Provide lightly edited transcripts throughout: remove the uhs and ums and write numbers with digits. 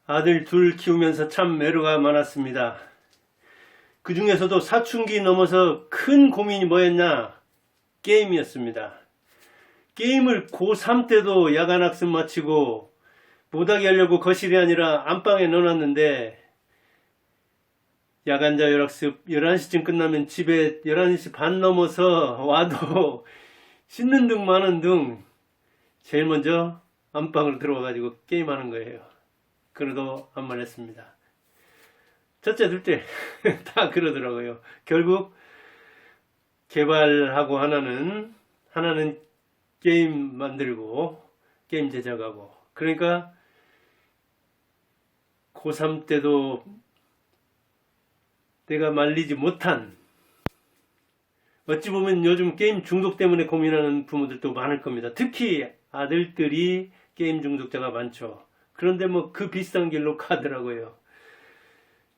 아들 둘 키우면서 참 애로가 많았습니다. 그 중에서도 사춘기 넘어서 큰 고민이 뭐였냐? 게임이었습니다. 게임을 고3 때도 야간 학습 마치고 못하게 하려고 거실이 아니라 안방에 넣어놨는데 야간 자율학습 11시쯤 끝나면 집에 11시 반 넘어서 와도 씻는 둥 마는 둥 제일 먼저 안방으로 들어와가지고 게임하는 거예요. 그래도 안 말했습니다. 첫째, 둘째 다 그러더라고요. 결국 개발하고 하나는 게임 만들고 게임 제작하고, 그러니까 고3 때도 내가 말리지 못한, 어찌 보면 요즘 게임 중독 때문에 고민하는 부모들도 많을 겁니다. 특히 아들들이 게임 중독자가 많죠. 그런데 뭐 그 비슷한 길로 가더라고요.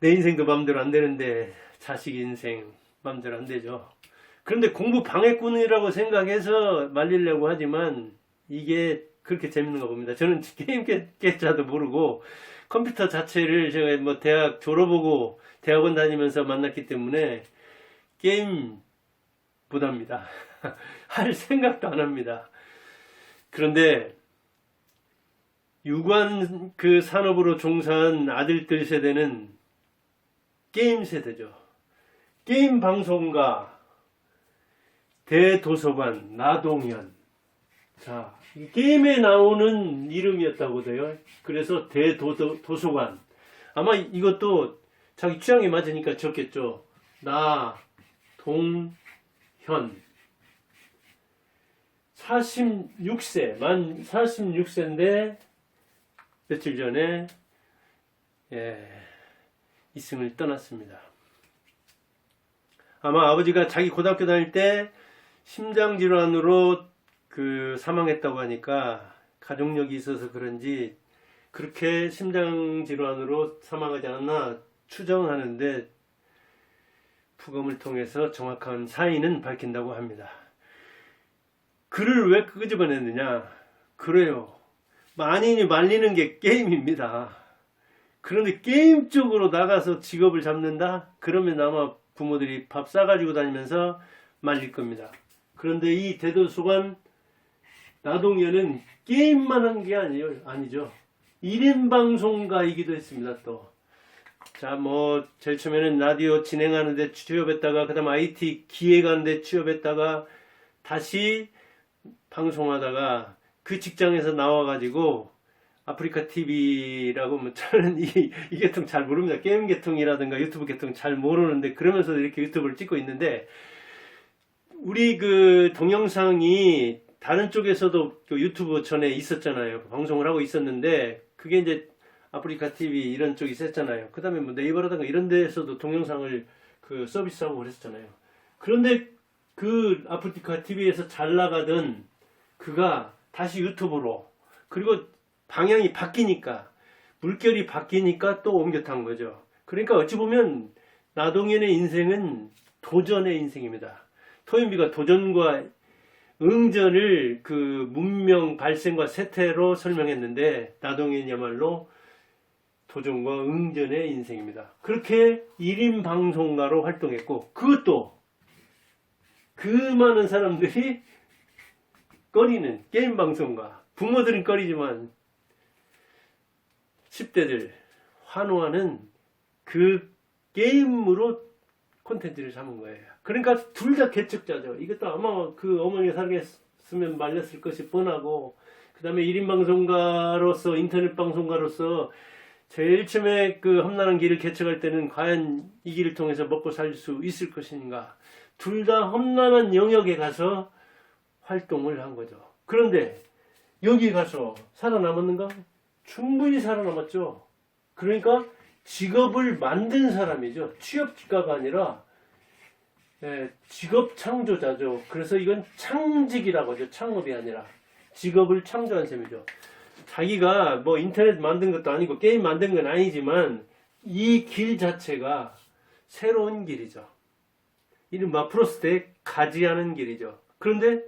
내 인생도 마음대로 안 되는데 자식 인생 마음대로 안 되죠. 그런데 공부 방해꾼이라고 생각해서 말리려고 하지만 이게 그렇게 재밌는 거 봅니다. 저는 게임 깨자도 모르고 컴퓨터 자체를 제가 뭐 대학 졸업하고 대학원 다니면서 만났기 때문에 게임 못합니다. 할 생각도 안 합니다. 그런데 유관 그 산업으로 종사한 아들들 세대는 게임 세대죠. 게임 방송가, 대도서관, 나동현. 자, 게임에 나오는 이름이었다고 돼요. 그래서 대도서관. 아마 이것도 자기 취향에 맞으니까 적겠죠. 나동현. 46세, 만 46세인데 며칠 전에 이승을 떠났습니다. 아마 아버지가 자기 고등학교 다닐 때 심장질환으로 사망했다고 하니까 가족력이 있어서 그런지 그렇게 심장질환으로 사망하지 않았나 추정하는데 부검을 통해서 정확한 사인은 밝힌다고 합니다. 글을 왜 끄집어냈느냐? 그래요. 만인이 말리는 게 게임입니다. 그런데 게임 쪽으로 나가서 직업을 잡는다? 그러면 아마 부모들이 밥 싸가지고 다니면서 말릴 겁니다. 그런데 이 대도서관 나동현은 게임만 한 게 아니죠. 1인 방송가이기도 했습니다, 또. 자, 뭐, 제일 처음에는 라디오 진행하는데 취업했다가, 그 다음 IT 기획하는데 취업했다가, 다시 방송하다가 그 직장에서 나와가지고 아프리카 TV라고 뭐 저는 이 계통 잘 모릅니다. 게임 계통이라든가 유튜브 계통 잘 모르는데 그러면서 이렇게 유튜브를 찍고 있는데 우리 그 동영상이 다른 쪽에서도 그 유튜브 전에 있었잖아요. 방송을 하고 있었는데 그게 이제 아프리카 TV 이런 쪽이 있었잖아요. 그 다음에 뭐 네이버라든가 이런 데에서도 동영상을 그 서비스하고 그랬었잖아요. 그런데 그 아프리카 TV에서 잘 나가던 그가 다시 유튜브로, 그리고 방향이 바뀌니까, 물결이 바뀌니까 또 옮겨 탄 거죠. 그러니까 어찌 보면 나동현의 인생은 도전의 인생입니다. 토인비가 도전과 응전을 그 문명 발생과 쇠퇴로 설명했는데 나동현이야말로 도전과 응전의 인생입니다. 그렇게 1인 방송가로 활동했고, 그것도 그 많은 사람들이 꺼리는 게임 방송가, 부모들은 꺼리지만 10대들 환호하는 그 게임으로 콘텐츠를 잡은 거예요. 그러니까 둘 다 개척자죠. 이것도 아마 그 어머니가 살겠으면 말렸을 것이 뻔하고, 그 다음에 1인 방송가로서, 인터넷 방송가로서 제일 처음에 그 험난한 길을 개척할 때는 과연 이 길을 통해서 먹고 살 수 있을 것인가. 둘 다 험난한 영역에 가서 활동을 한 거죠. 그런데 여기 가서 살아남았는가? 충분히 살아남았죠. 그러니까 직업을 만든 사람이죠. 취업가가 아니라 직업 창조자죠. 그래서 이건 창직이라고 하죠. 창업이 아니라 직업을 창조한 셈이죠. 자기가 뭐 인터넷 만든 것도 아니고 게임 만든 건 아니지만 이 길 자체가 새로운 길이죠. 이른바 프로스트에 가지하는 길이죠. 그런데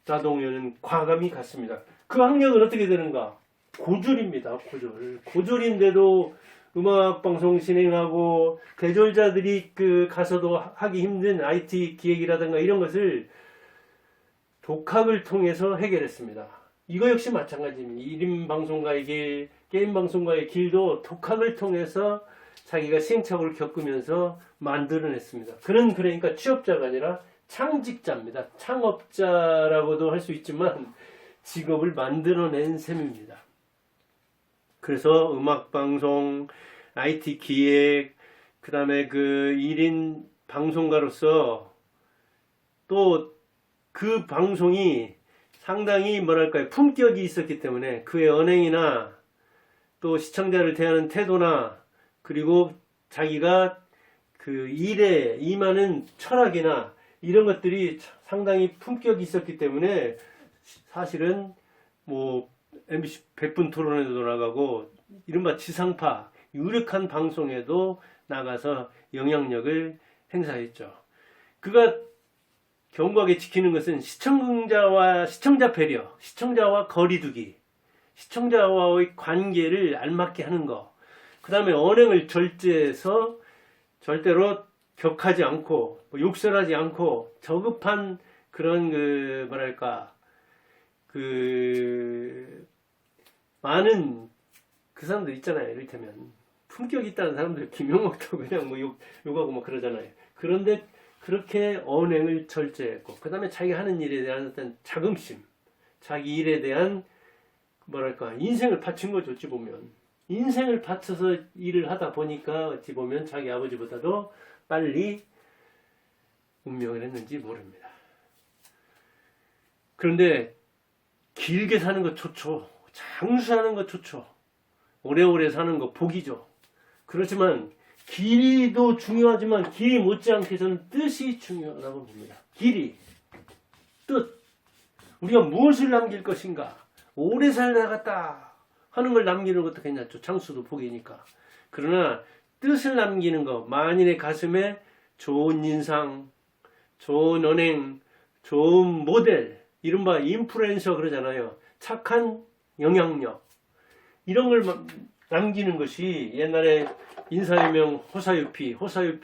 나동현은 과감히 갔습니다. 그 학력은 어떻게 되는가? 고졸입니다. 고졸. 고졸인데도 음악방송 진행하고 대졸자들이 가서도 하기 힘든 IT 기획이라든가 이런 것을 독학을 통해서 해결했습니다. 이거 역시 마찬가지입니다. 1인 방송가의 길, 게임 방송가의 길도 독학을 통해서 자기가 시행착오를 겪으면서 만들어냈습니다. 그는 그러니까 취업자가 아니라 창직자입니다. 창업자라고도 할 수 있지만 직업을 만들어낸 셈입니다. 그래서 음악방송, IT 기획, 그 다음에 1인 방송가로서 또 그 방송이 상당히 뭐랄까요, 품격이 있었기 때문에 그의 언행이나 또 시청자를 대하는 태도나 그리고 자기가 일에 임하는 철학이나 이런 것들이 상당히 품격이 있었기 때문에 사실은 뭐 MBC 100분 토론에도 나가고 이른바 지상파 유력한 방송에도 나가서 영향력을 행사했죠. 그가 견고하게 지키는 것은 시청자 배려, 시청자와 거리두기, 시청자와의 관계를 알맞게 하는 것, 그 다음에 언행을 절제해서 절대로 격하지 않고 욕설하지 않고 저급한 그런 많은 그 사람들 있잖아요. 이를테면 품격 있다는 사람들 김용옥도 그냥 뭐 욕하고 뭐 그러잖아요. 그런데 그렇게 언행을 절제했고 그 다음에 자기가 하는 일에 대한 어떤 자긍심, 자기 일에 대한 인생을 바친 거죠. 어찌 보면 인생을 바쳐서 일을 하다 보니까 어찌 보면 자기 아버지보다도 빨리 운명을 했는지 모릅니다. 그런데 길게 사는 것 좋죠. 장수하는 것 좋죠. 오래오래 사는 거 복이죠. 그렇지만 길이도 중요하지만 길이 못지않게 저는 뜻이 중요하다고 봅니다. 길이, 뜻. 우리가 무엇을 남길 것인가. 오래 살아갔다 하는 걸 남기는 것도 괜찮죠. 장수도 복이니까. 그러나 뜻을 남기는 것, 만인의 가슴에 좋은 인상, 좋은 언행, 좋은 모델, 이른바 인플루엔서 그러잖아요. 착한 영향력. 이런 걸 남기는 것이 옛날에 인사유명 호사유피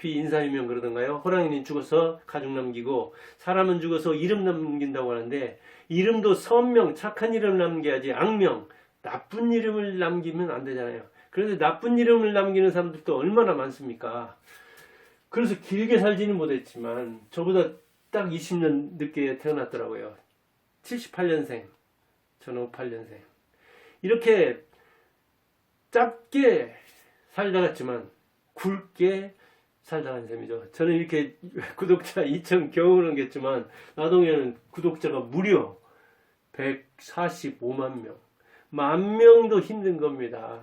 인사유명 그러던가요. 호랑이는 죽어서 가족 남기고 사람은 죽어서 이름 남긴다고 하는데 이름도 선명, 착한 이름 남겨야지 악명, 나쁜 이름을 남기면 안 되잖아요. 그런데 나쁜 이름을 남기는 사람들도 얼마나 많습니까? 그래서 길게 살지는 못했지만 저보다 딱 20년 늦게 태어났더라고요. 78년생, 저는 58년생. 이렇게 짧게 살다 갔지만 굵게 살다 간 셈이죠. 저는 이렇게 구독자 2천 겨우 넘겼지만 나동에는 구독자가 무려 145만 명. 10,000명도 힘든 겁니다.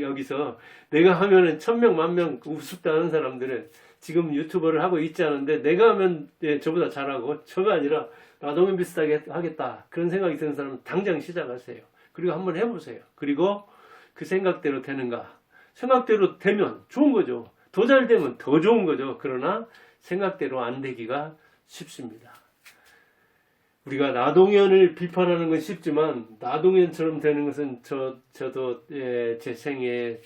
여기서 내가 하면은 1,000명, 10,000명 우습다 하는 사람들은 지금 유튜버를 하고 있지 않은데 내가 하면 저보다 잘하고 저가 아니라 나동현 비슷하게 하겠다. 그런 생각이 드는 사람은 당장 시작하세요. 그리고 한번 해보세요. 그리고 그 생각대로 되는가? 생각대로 되면 좋은 거죠. 더 잘 되면 더 좋은 거죠. 그러나 생각대로 안 되기가 쉽습니다. 우리가 나동현을 비판하는 건 쉽지만 나동현처럼 되는 것은 저도 제 생에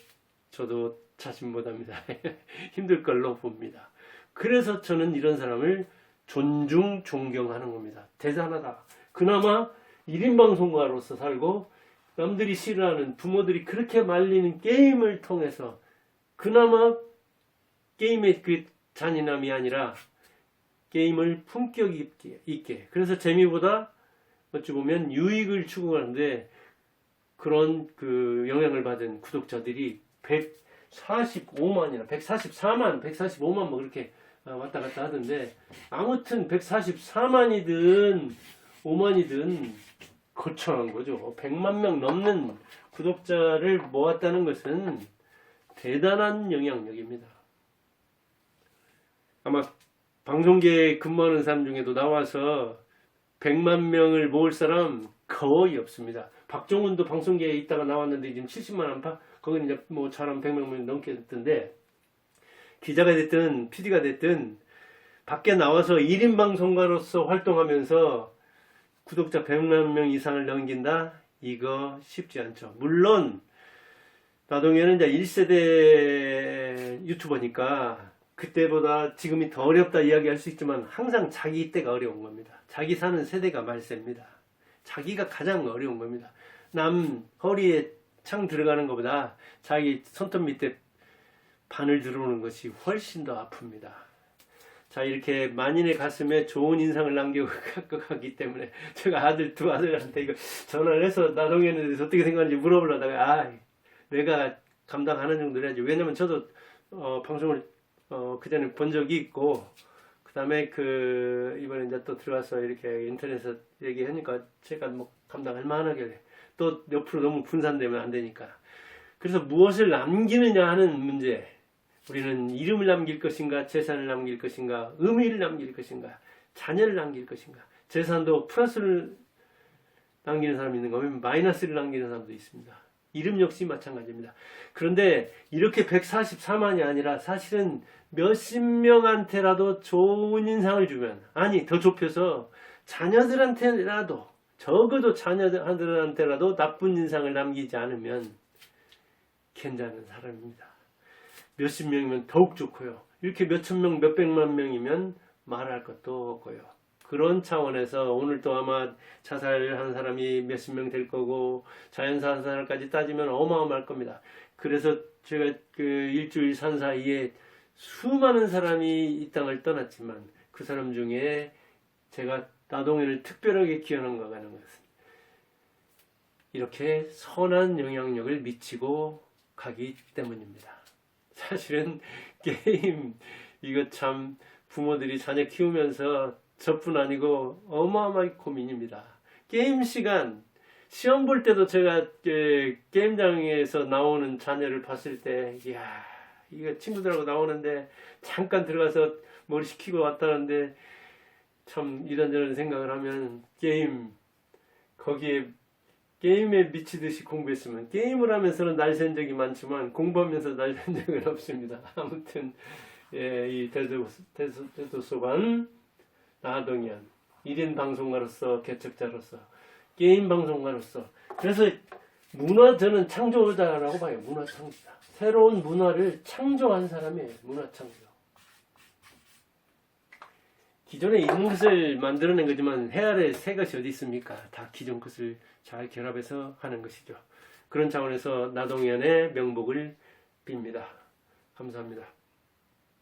저도 자신 못합니다. 힘들 걸로 봅니다. 그래서 저는 이런 사람을 존중, 존경하는 겁니다. 대단하다. 그나마 1인 방송가로서 살고 남들이 싫어하는 부모들이 그렇게 말리는 게임을 통해서 그나마 게임의 그 잔인함이 아니라 게임을 품격 있게 그래서 재미보다 어찌 보면 유익을 추구하는데 그런 영향을 받은 구독자들이 145만이나 144만 145만 뭐 그렇게 왔다 갔다 하던데 아무튼 144만이든 5만이든 거창한 거죠. 100만 명 넘는 구독자를 모았다는 것은 대단한 영향력입니다. 아마 방송계에 근무하는 사람 중에도 나와서 100만 명을 모을 사람 거의 없습니다. 박종훈도 방송계에 있다가 나왔는데 지금 70만 안팎? 거기는 이제 뭐 사람 100명 넘게 됐던데 기자가 됐든 PD가 됐든 밖에 나와서 1인 방송가로서 활동하면서 구독자 100만 명 이상을 넘긴다? 이거 쉽지 않죠. 물론 나동현은 이제 1세대 유튜버니까 그때보다 지금이 더 어렵다 이야기할 수 있지만 항상 자기 때가 어려운 겁니다. 자기 사는 세대가 말세입니다. 자기가 가장 어려운 겁니다. 남 허리에 창 들어가는 것보다 자기 손톱 밑에 바늘 들어오는 것이 훨씬 더 아픕니다. 자, 이렇게 만인의 가슴에 좋은 인상을 남겨가기 때문에 제가 두 아들한테 이거 전화를 해서 나동현에 대해서 어떻게 생각하는지 물어보려다가 내가 감당하는 정도로 해야지. 왜냐면 저도 방송을 그전에 본 적이 있고 그 다음에 이번에 이제 또 들어가서 이렇게 인터넷에서 얘기하니까 제가 뭐 감당할 만하길래 또 옆으로 너무 분산되면 안 되니까. 그래서 무엇을 남기느냐 하는 문제. 우리는 이름을 남길 것인가, 재산을 남길 것인가, 의미를 남길 것인가, 자녀를 남길 것인가. 재산도 플러스를 남기는 사람이 있는 거면 마이너스를 남기는 사람도 있습니다. 이름 역시 마찬가지입니다. 그런데 이렇게 144만이 아니라 사실은 몇십 명한테라도 좋은 인상을 주면, 아니 더 좁혀서 자녀들한테라도, 적어도 자녀들한테라도 나쁜 인상을 남기지 않으면 괜찮은 사람입니다. 몇십 명이면 더욱 좋고요. 이렇게 몇천 명, 몇백만 명이면 말할 것도 없고요. 그런 차원에서 오늘 또 아마 자살한 사람이 몇십 명 될 거고 자연사살까지 따지면 어마어마할 겁니다. 그래서 제가 일주일 산 사이에 수많은 사람이 이 땅을 떠났지만 그 사람 중에 제가 나동현을 특별하게 기원한 것은 이렇게 선한 영향력을 미치고 가기 때문입니다. 사실은 게임 이거 참 부모들이 자녀 키우면서 저뿐 아니고 어마어마하게 고민입니다. 게임 시간 시험 볼 때도 제가 게임장에서 나오는 자녀를 봤을 때 이야 이거 친구들하고 나오는데 잠깐 들어가서 머리 식히고 왔다는데 참 이런저런 생각을 하면 거기에 게임에 미치듯이 공부했으면 게임을 하면서는 날 샌 적이 많지만 공부하면서 날 샌 적은 없습니다. 아무튼 이 대도서관 나동현 1인 방송가로서 개척자로서 게임 방송가로서 그래서 저는 창조자라고 봐요. 문화 창조자. 새로운 문화를 창조한 사람이에요. 문화 창조. 기존에 있는 것을 만들어낸 거지만 해 아래 새 것이 어디 있습니까? 다 기존 것을 잘 결합해서 하는 것이죠. 그런 차원에서 나동현의 명복을 빕니다. 감사합니다.